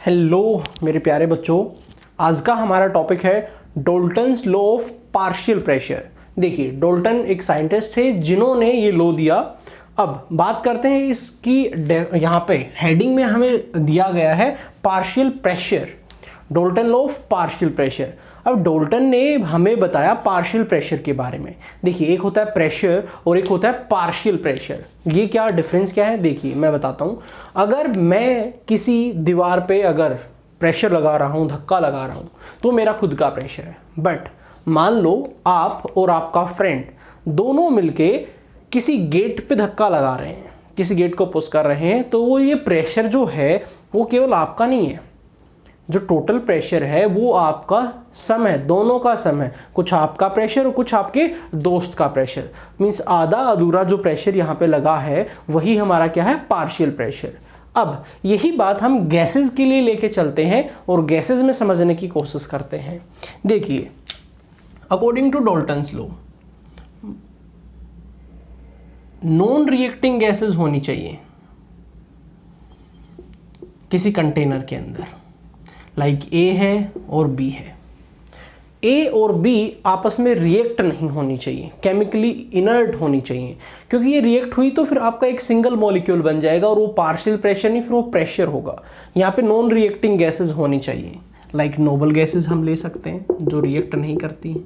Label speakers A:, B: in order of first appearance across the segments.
A: Hello मेरे प्यारे बच्चों, आज का हमारा टॉपिक है Dalton's law of partial pressure. देखिए, डाल्टन एक साइंटिस्ट थे जिन्होंने ये लॉ दिया। अब बात करते हैं इसकी, यहाँ पे हेडिंग में हमें दिया गया है partial pressure, Dalton law of partial pressure. अब डाल्टन ने हमें बताया पार्शियल प्रेशर के बारे में। देखिए, एक होता है प्रेशर और एक होता है पार्शियल प्रेशर। ये क्या डिफरेंस क्या है, देखिए मैं बताता हूँ। अगर मैं किसी दीवार पे अगर प्रेशर लगा रहा हूँ, धक्का लगा रहा हूँ, तो मेरा खुद का प्रेशर है। बट मान लो आप और आपका फ्रेंड दोनों मिलके किसी गेट पे धक्का लगा रहे हैं, किसी गेट को पुश कर रहे हैं, तो वो ये प्रेशर जो है वो केवल आपका नहीं है। जो टोटल प्रेशर है वो आपका सम है, दोनों का सम है। कुछ आपका प्रेशर और कुछ आपके दोस्त का प्रेशर। मीन्स आधा अधूरा जो प्रेशर यहाँ पे लगा है वही हमारा क्या है, पार्शियल प्रेशर। अब यही बात हम गैसेस के लिए लेके चलते हैं और गैसेस में समझने की कोशिश करते हैं। देखिए, according to Dalton's law, non reacting gases होनी चाहिए किसी कंटेनर के अंदर। लाइक ए है और बी है। ए और बी आपस में रिएक्ट नहीं होनी चाहिए, केमिकली इनर्ट होनी चाहिए, क्योंकि ये रिएक्ट हुई तो फिर आपका एक सिंगल मॉलिक्यूल बन जाएगा और वो पार्शियल प्रेशर नहीं, फिर वो प्रेशर होगा। यहाँ पे नॉन रिएक्टिंग गैसेस होनी चाहिए। लाइक नोबल गैसेस हम ले सकते हैं जो रिएक्ट नहीं करती हैं।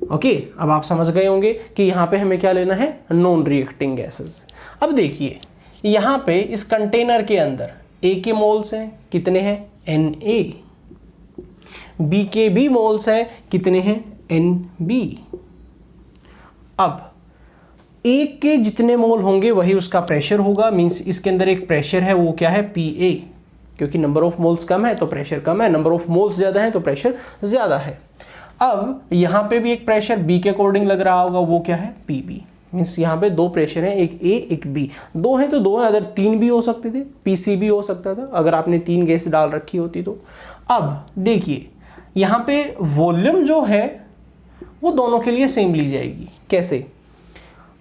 A: ओके, अब आप समझ गए होंगे कि यहाँ पे हमें क्या लेना है, नॉन रिएक्टिंग गैसेस। अब देखिए, यहाँ पे इस कंटेनर के अंदर ए के मोल्स हैं, कितने हैं, Na। बी के भी मोल्स हैं, कितने हैं, Nb। अब ए के जितने मोल होंगे वही उसका प्रेशर होगा। मींस इसके अंदर एक प्रेशर है, वो क्या है, Pa। क्योंकि नंबर ऑफ मोल्स कम है तो प्रेशर कम है, नंबर ऑफ मोल्स ज़्यादा है तो प्रेशर ज़्यादा है। अब यहाँ पे भी एक प्रेशर बी के अकॉर्डिंग लग रहा होगा, वो क्या है, Pb। मीन्स यहाँ पे दो प्रेशर हैं, एक ए एक बी। दो हैं तो दो हैं, अगर तीन भी हो सकते थे, Pc भी हो सकता था अगर आपने तीन गैस डाल रखी होती तो। अब देखिए, यहाँ पे वॉल्यूम जो है वो दोनों के लिए सेम ली जाएगी। कैसे,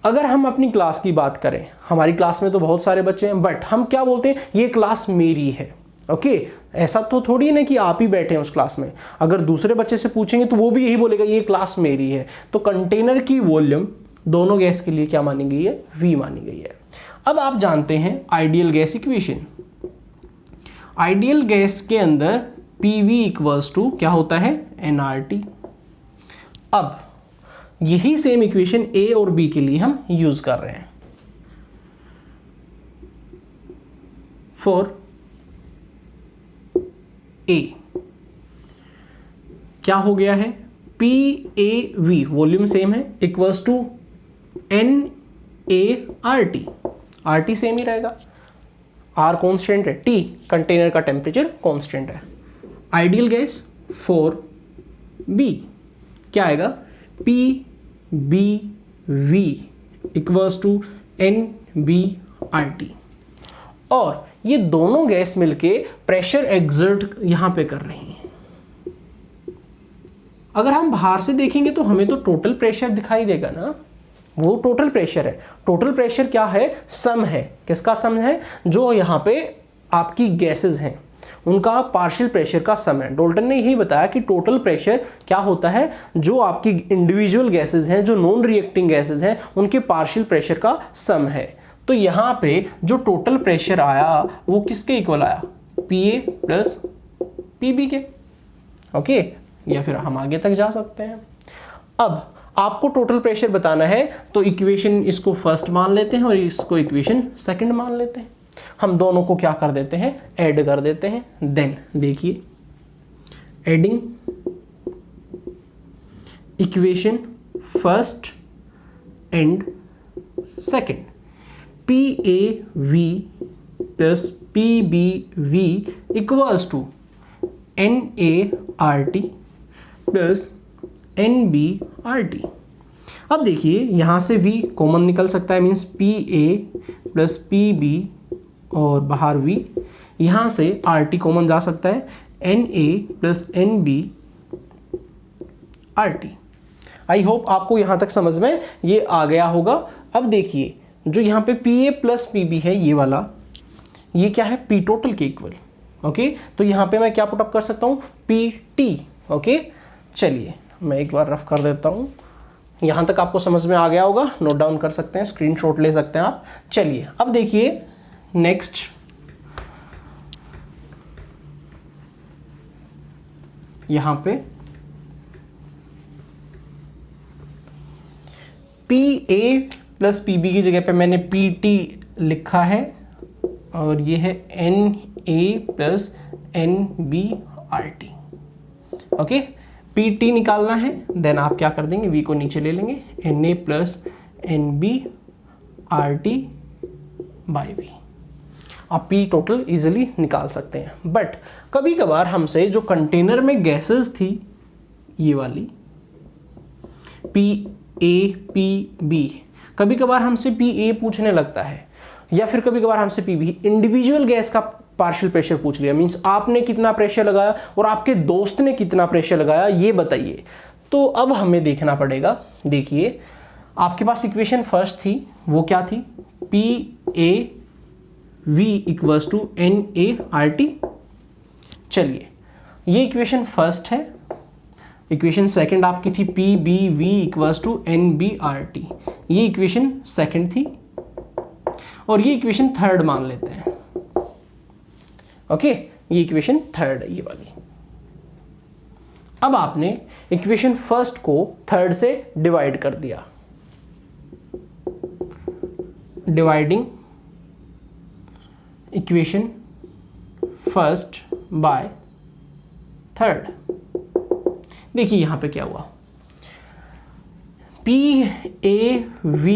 A: अगर हम अपनी क्लास की बात करें, हमारी क्लास में तो बहुत सारे बच्चे हैं, बट हम क्या बोलते हैं, ये क्लास मेरी है। ओके, ऐसा तो थोड़ी ना कि आप ही बैठे हैं उस क्लास में। अगर दूसरे बच्चे से पूछेंगे तो वो भी यही बोलेगा, ये क्लास मेरी है। तो कंटेनर की वॉल्यूम दोनों गैस के लिए क्या मानी गई है, V मानी गई है। अब आप जानते हैं ideal gas equation. Ideal gas के अंदर PV इक्वल्स टू क्या होता है, nRT। अब यही सेम इक्वेशन A और B के लिए हम यूज कर रहे हैं। फॉर A क्या हो गया है, PAV वॉल्यूम सेम है, equals to NaRT। RT same ही रहेगा, R कॉन्स्टेंट है, T कंटेनर का टेम्परेचर कॉन्स्टेंट है। आइडियल गैस फॉर B क्या आएगा, PBV इक्वल्स टू NBRT। और ये दोनों गैस मिलके प्रेशर एग्जर्ट यहां पे कर रही हैं। अगर हम बाहर से देखेंगे तो हमें तो टोटल प्रेशर दिखाई देगा ना, वो टोटल प्रेशर है। टोटल प्रेशर क्या है, सम है। किसका सम है, जो यहाँ पे आपकी गैसेस हैं उनका पार्शियल प्रेशर का सम है। डाल्टन ने यही बताया कि टोटल प्रेशर क्या होता है, जो आपकी इंडिविजुअल गैसेस हैं, जो नॉन रिएक्टिंग गैसेस हैं, उनके पार्शियल प्रेशर का सम है। तो यहाँ पे जो टोटल प्रेशर आया वो किसके इक्वल आया, Pa प्लस Pb के। ओके, या फिर हम आगे तक जा सकते हैं। अब आपको टोटल प्रेशर बताना है तो इक्वेशन इसको फर्स्ट मान लेते हैं और इसको इक्वेशन सेकंड मान लेते हैं। हम दोनों को क्या कर देते हैं, ऐड कर देते हैं। देन देखिए, adding equation first and second, PAV plus PBV equals to NaRT plus NBRT। अब देखिए, यहाँ से V कॉमन निकल सकता है, मीन्स PA प्लस PB और बाहर V। यहाँ से RT कॉमन जा सकता है, Na plus NBRT। I hope आपको यहाँ तक समझ में ये आ गया होगा। अब देखिए, जो यहाँ पे PA प्लस PB है ये वाला, ये क्या है, P टोटल के इक्वल। ओके, तो यहाँ पे मैं क्या पुटअप कर सकता हूँ, PT। ओके, चलिए मैं एक बार रफ कर देता हूँ। यहाँ तक आपको समझ में आ गया होगा, नोट डाउन कर सकते हैं, स्क्रीनशॉट ले सकते हैं आप। चलिए अब देखिए नेक्स्ट, यहाँ पे PA प्लस PB की जगह पे मैंने PT लिखा है और ये है NA plus NBRT। Okay, PT निकालना है, देन आप क्या कर देंगे, V को नीचे ले लेंगे, NA plus NBRT by V। आप P टोटल इजीली निकाल सकते हैं। बट कभी कभार हमसे जो कंटेनर में गैसेस थी ये वाली PA/PB, कभी कभार हमसे PA पूछने लगता है, या फिर कभी कभार हमसे PB, इंडिविजुअल गैस का पार्शियल प्रेशर पूछ लिया, मींस आपने कितना प्रेशर लगाया और आपके दोस्त ने कितना प्रेशर लगाया ये बताइए। तो अब हमें देखना पड़ेगा। देखिए आपके पास इक्वेशन फर्स्ट थी, वो क्या थी, PAV इक्वल्स टू NART। चलिए ये इक्वेशन फर्स्ट है। इक्वेशन सेकंड आपकी थी PBV इक्वल्स टू NBRT, ये इक्वेशन सेकंड थी, और ये इक्वेशन थर्ड मान लेते हैं। ओके, ये इक्वेशन थर्ड है ये वाली। अब आपने इक्वेशन फर्स्ट को थर्ड से डिवाइड कर दिया, dividing equation first by third. देखिए यहां पे क्या हुआ, PAV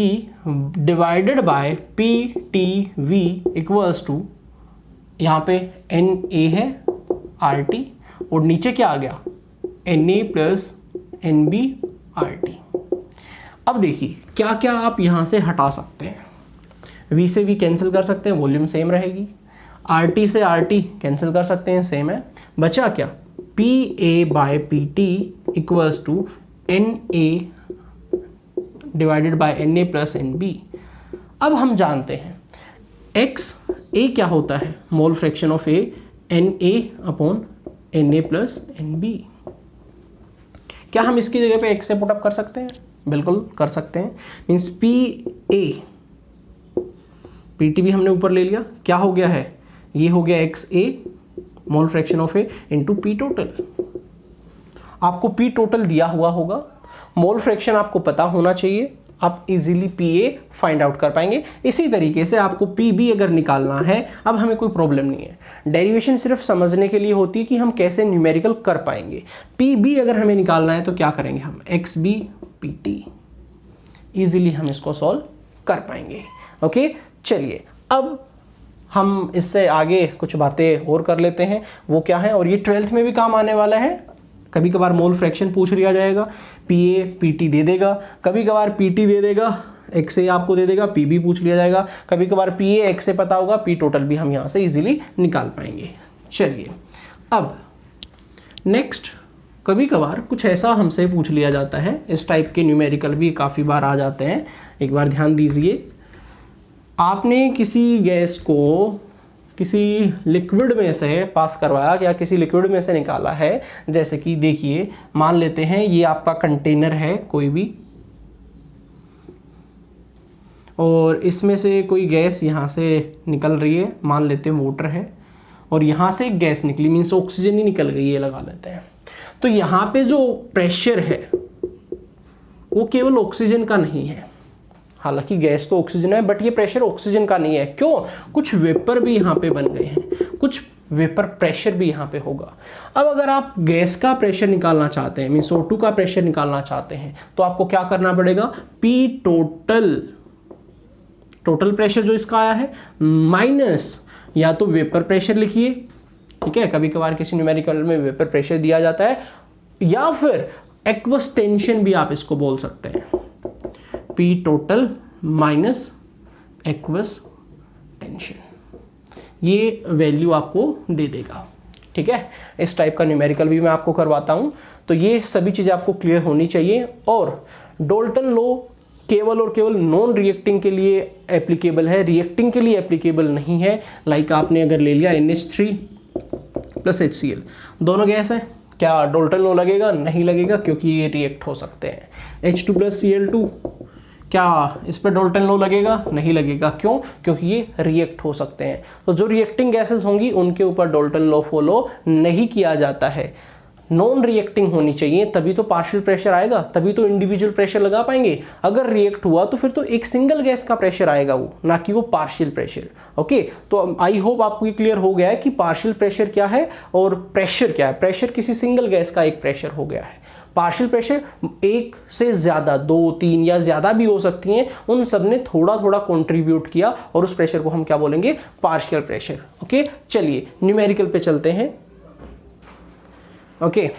A: divided by PTV equals to, यहाँ पे NA है RT और नीचे क्या आ गया, NA प्लस NBRT। अब देखिए क्या क्या आप यहाँ से हटा सकते हैं, V से V कैंसिल कर सकते हैं, वॉल्यूम सेम रहेगी, RT से RT कैंसिल कर सकते हैं, सेम है, बचा क्या, PA by PT equals to NA divided by NA plus NB। अब हम जानते हैं XA क्या होता है, mole fraction of A NA upon NA plus NB। क्या हम इसकी जगह पे X से पुटअप कर सकते हैं, बिल्कुल कर सकते हैं। मीन्स PA, PT भी हमने ऊपर ले लिया, क्या हो गया है, ये हो गया XA mole fraction of A into P total. आपको P टोटल दिया हुआ होगा, मोल फ्रैक्शन आपको पता होना चाहिए, आप इजीली PA फाइंड आउट कर पाएंगे। इसी तरीके से आपको PB अगर निकालना है, अब हमें कोई प्रॉब्लम नहीं है, डेरिवेशन सिर्फ समझने के लिए होती है कि हम कैसे न्यूमेरिकल कर पाएंगे। PB अगर हमें निकालना है तो क्या करेंगे हम, XB PT, इजीली हम इसको सॉल्व कर पाएंगे। ओके, चलिए अब हम इससे आगे कुछ बातें और कर लेते हैं, वो क्या है, और ये 12th में भी काम आने वाला है। कभी कभार मोल फ्रैक्शन पूछ लिया जाएगा, PA PT दे देगा, कभी कभार PT दे देगा, XA आपको दे देगा, PB पूछ लिया जाएगा, कभी कभार PA XA पता होगा, P टोटल भी हम यहाँ से इजीली निकाल पाएंगे। चलिए अब नेक्स्ट, कभी कभार कुछ ऐसा हमसे पूछ लिया जाता है, इस टाइप के न्यूमेरिकल भी काफ़ी बार आ जाते हैं। एक बार ध्यान दीजिए, आपने किसी गैस को किसी लिक्विड में से पास करवाया या किसी लिक्विड में से निकाला है, जैसे कि देखिए मान लेते हैं ये आपका कंटेनर है कोई भी, और इसमें से कोई गैस यहाँ से निकल रही है, मान लेते हैं वाटर है, और यहाँ से एक गैस निकली, मीन्स ऑक्सीजन ही निकल गई, ये लगा लेते हैं। तो यहाँ पे जो प्रेशर है वो केवल ऑक्सीजन का नहीं है, हालांकि गैस तो ऑक्सीजन है बट ये प्रेशर ऑक्सीजन का नहीं है। क्यों, कुछ वेपर भी यहाँ पे बन गए हैं, कुछ वेपर प्रेशर भी यहाँ पे होगा। अब अगर आप गैस का प्रेशर निकालना चाहते हैं, मीन्स O2 का प्रेशर निकालना चाहते हैं, तो आपको क्या करना पड़ेगा, P टोटल, टोटल प्रेशर जो इसका आया है, माइनस या तो वेपर प्रेशर लिखिए, ठीक है, कभी कभार किसी न्यूमेरिकल में वेपर प्रेशर दिया जाता है, या फिर एक्वस टेंशन भी आप इसको बोल सकते हैं, P total minus aqueous tension, ये वैल्यू आपको दे देगा। ठीक है, इस टाइप का न्यूमेरिकल भी मैं आपको करवाता हूँ। तो ये सभी चीज़ें आपको क्लियर होनी चाहिए। और डोल्टन लॉ केवल और केवल नॉन रिएक्टिंग के लिए एप्लीकेबल है, रिएक्टिंग के लिए एप्लीकेबल नहीं है। लाइक आपने अगर ले लिया NH3 प्लस HCl, दोनों गैस है, क्या डाल्टन लॉ लगेगा? नहीं लगेगा, क्योंकि ये रिएक्ट हो सकते हैं। H2 प्लस Cl2, क्या इस पर डाल्टन लॉ लगेगा? नहीं लगेगा। क्यों? क्योंकि ये रिएक्ट हो सकते हैं। तो जो रिएक्टिंग गैसेस होंगी उनके ऊपर डाल्टन लॉ फॉलो नहीं किया जाता है। नॉन रिएक्टिंग होनी चाहिए, तभी तो पार्शियल प्रेशर आएगा, तभी तो इंडिविजुअल प्रेशर लगा पाएंगे। अगर रिएक्ट हुआ तो फिर तो एक सिंगल गैस का प्रेशर आएगा वो, ना कि वो पार्शियल प्रेशर। ओके, तो आई होप आपको ये क्लियर हो गया है कि पार्शियल प्रेशर क्या है और प्रेशर क्या है। प्रेशर किसी सिंगल गैस का एक प्रेशर हो गया है। पार्शियल प्रेशर एक से ज़्यादा, 2, 3 या ज़्यादा भी हो सकती हैं, उन सब ने थोड़ा थोड़ा कंट्रीब्यूट किया और उस प्रेशर को हम क्या बोलेंगे? Partial pressure. ओके, चलिए न्यूमेरिकल पे चलते हैं। ओके,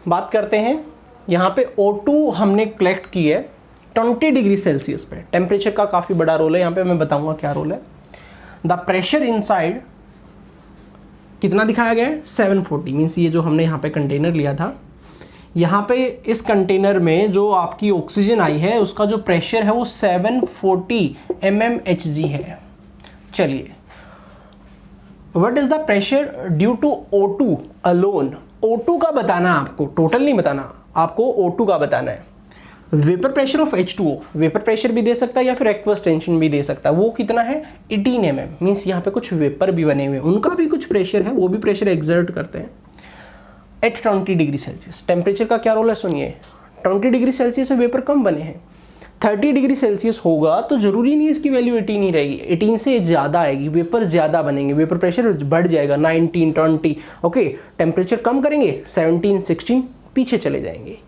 A: बात करते हैं। यहाँ पे O2 हमने कलेक्ट की है 20 डिग्री सेल्सियस पे। टेम्परेचर का काफ़ी बड़ा रोल है यहाँ पे, मैं बताऊंगा क्या रोल है। द प्रेशर इनसाइड कितना दिखाया गया है? 740, मीन्स ये जो हमने यहाँ पे कंटेनर लिया था, यहाँ पे इस कंटेनर में जो आपकी ऑक्सीजन आई है उसका जो प्रेशर है वो 740 mmHg है। चलिए, what is the pressure due to O2 alone? O2 का बताना है आपको, टोटल नहीं बताना, आपको O2 का बताना है। Vapour pressure of H2O, vapour pressure भी दे सकता है या फिर एक्वस टेंशन भी दे सकता है। वो कितना है? 18 mm, मीन्स यहाँ पे कुछ वेपर भी बने हुए हैं, उनका भी कुछ प्रेशर है, वो भी प्रेशर एक्सर्ट करते हैं एट 20 डिग्री सेल्सियस। टेम्परेचर का क्या रोल है सुनिए, 20 डिग्री सेल्सियस में वेपर कम बने हैं। 30 डिग्री सेल्सियस होगा तो जरूरी नहीं इसकी वैल्यू 18 ही रहेगी, 18 से ज़्यादा आएगी, वेपर ज़्यादा बनेंगे, वेपर प्रेशर बढ़ जाएगा 19, 20। ओके, टेम्परेचर कम करेंगे 17, 16, पीछे चले जाएंगे।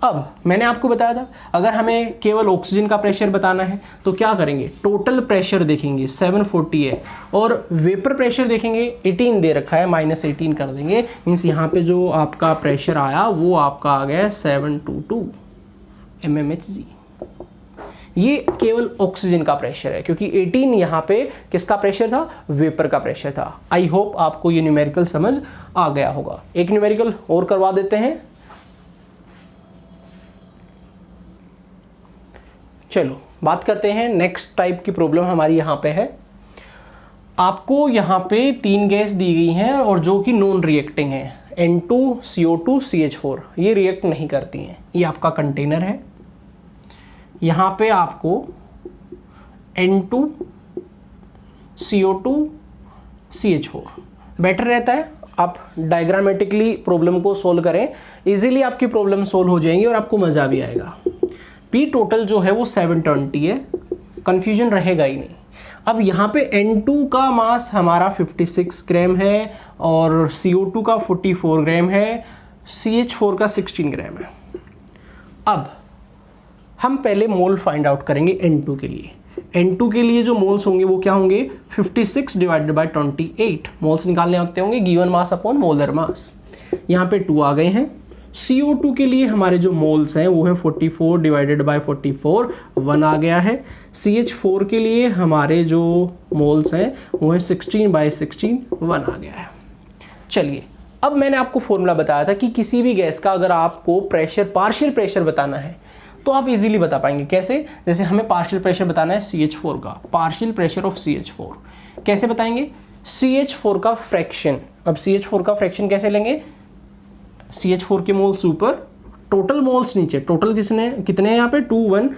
A: अब मैंने आपको बताया था अगर हमें केवल ऑक्सीजन का प्रेशर बताना है तो क्या करेंगे? टोटल प्रेशर देखेंगे 740 है और वेपर प्रेशर देखेंगे 18 दे रखा है, -18 कर देंगे, मीन्स यहाँ पे जो आपका प्रेशर आया वो आपका आ गया 722 mmHg। ये केवल ऑक्सीजन का प्रेशर है, क्योंकि 18 यहाँ पे किसका प्रेशर था? वेपर का प्रेशर था। आई होप आपको ये न्यूमेरिकल समझ आ गया होगा। एक न्यूमेरिकल और करवा देते हैं। चलो बात करते हैं नेक्स्ट टाइप की प्रॉब्लम हमारी यहाँ पे है। आपको यहाँ पे 3 गैस दी गई हैं और जो कि नॉन रिएक्टिंग है, N2 CO2 CH4, ये रिएक्ट नहीं करती हैं। ये आपका कंटेनर है, यहाँ पे आपको N2 CO2 CH4 बेटर रहता है। आप डायग्रामेटिकली प्रॉब्लम को सोल्व करें, इजीली आपकी प्रॉब्लम सोल्व हो जाएंगी और आपको मज़ा भी आएगा। P टोटल जो है वो 720 है, कन्फ्यूजन रहेगा ही नहीं। अब यहाँ पे N2 का मास हमारा 56 ग्राम है और CO2 का 44 ग्राम है, CH4 का 16 ग्राम है। अब हम पहले मोल फाइंड आउट करेंगे N2 के लिए। N2 के लिए जो मोल्स होंगे वो क्या होंगे? 56 डिवाइडेड बाय 28 मोल्स निकालने होते होंगे, given mass upon molar mass. यहाँ पे 2 आ गए हैं। CO2 के लिए हमारे जो मोल्स हैं वो है 44 डिवाइडेड बाय 44, 1 आ गया है। CH4 के लिए हमारे जो मोल्स हैं वो है 16 बाय 16, 1 आ गया है। चलिए, अब मैंने आपको फॉर्मूला बताया था कि किसी भी गैस का अगर आपको प्रेशर, पार्शियल प्रेशर बताना है तो आप इजीली बता पाएंगे। कैसे? जैसे हमें पार्शियल प्रेशर बताना है CH4 का, पार्शियल प्रेशर ऑफ CH4 कैसे बताएंगे? CH4 का फ्रैक्शन। अब CH4 का फ्रैक्शन कैसे लेंगे? CH4 के मोल्स ऊपर, टोटल मोल्स नीचे। टोटल कितने हैं यहाँ पे? 2, 1,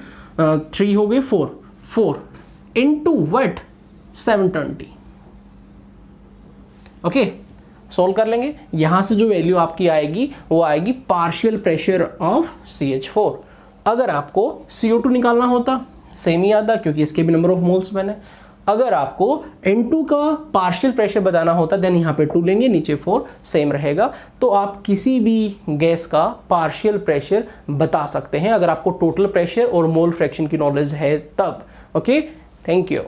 A: 3 हो गए, 4 इनटू व्हाट? 720। ओके, सोल्व कर लेंगे। यहाँ से जो वैल्यू आपकी आएगी वो आएगी पार्शियल प्रेशर ऑफ CH4। अगर आपको CO2 निकालना होता सेम ही आता, क्योंकि इसके भी नंबर ऑफ मोल्स बने। अगर आपको N2 का पार्शियल प्रेशर बताना होता देन यहाँ पे 2 लेंगे, नीचे 4 सेम रहेगा। तो आप किसी भी गैस का पार्शियल प्रेशर बता सकते हैं अगर आपको टोटल प्रेशर और मोल फ्रैक्शन की नॉलेज है तब। Okay, thank you.